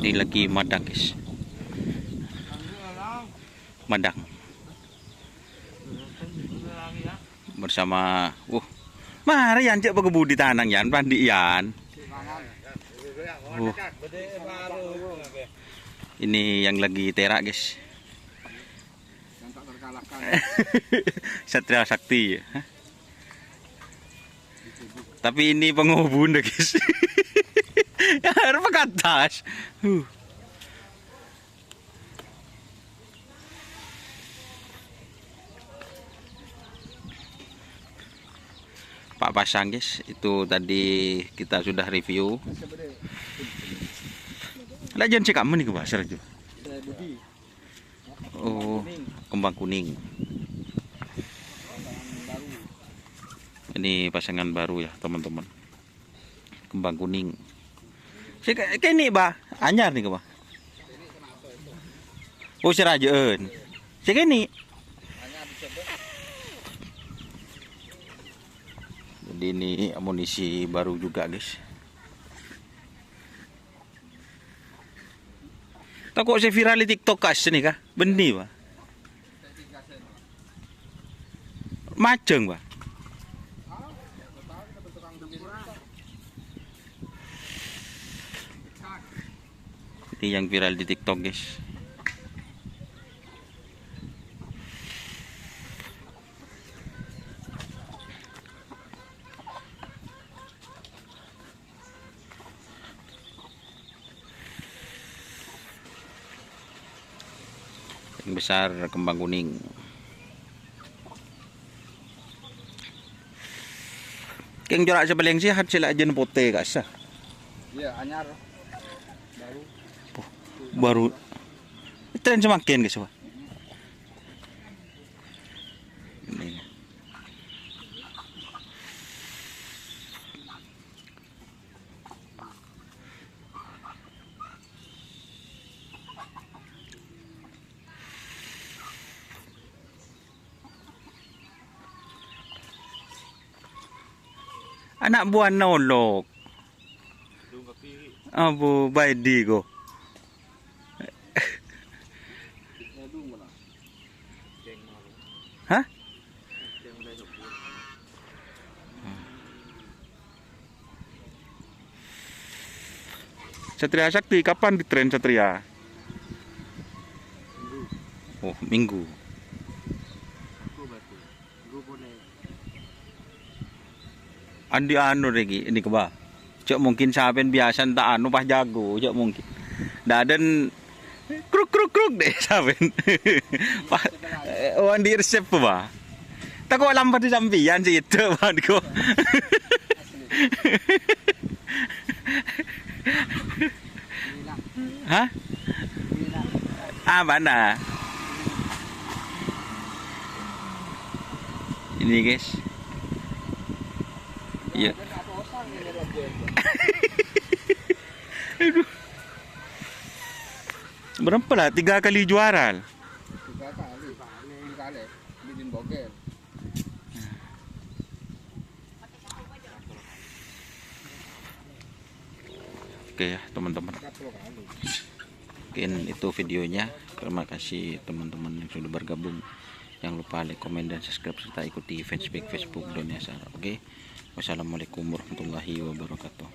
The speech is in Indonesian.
Ini lagi madang guys, madang bersama mari yan cek pekebudi tanang yan pandi yan. Ini yang lagi terak guys. Yang tak terkalahkan. Satria Sakti ya. Tapi ini pengubun deh guys. Harus ke atas. Pak pasang guys, itu tadi kita sudah review. Lajan cek kamu nih ke pasar aja. Oh, kembang kuning. Ini pasangan baru ya teman-teman. Kembang kuning. Kayak ini bah, anyar nih bah. Oh serajeun. Cek ini. Jadi ini amunisi baru juga guys. Tak kok saya viral di TikTok kas nih kah? Benih bah. Maceng bah. Ini yang viral di TikTok guys. Yang besar kembang kuning. Keng jorak sebeleng sihat sila aja pote kasa. Iya, anyar. Baru tren semakin guys wah. Ini. Anak buah nolok. Abu baidi go. Hah? Satria Sakti kapan di tren Satria? Oh, minggu. Andi anu lagi ini keba. Cok mungkin saben biasa tak anu pas jago, cok mungkin. Daden kruk kruk kruk deh saben. Pak andi resep ba. Tak kok lambat di sampian sih itu ban ko. Hah? Ah mana? Ini guys. Iya. Berapa lah? 3 kali juara. 3 kali. Bikin bogel. Oke ya teman-teman. Mungkin itu videonya. Terima kasih teman-teman yang sudah bergabung. Jangan lupa like, komen, dan subscribe serta ikuti fanpage Facebook Dunia Sarah. Oke. Wassalamualaikum warahmatullahi wabarakatuh.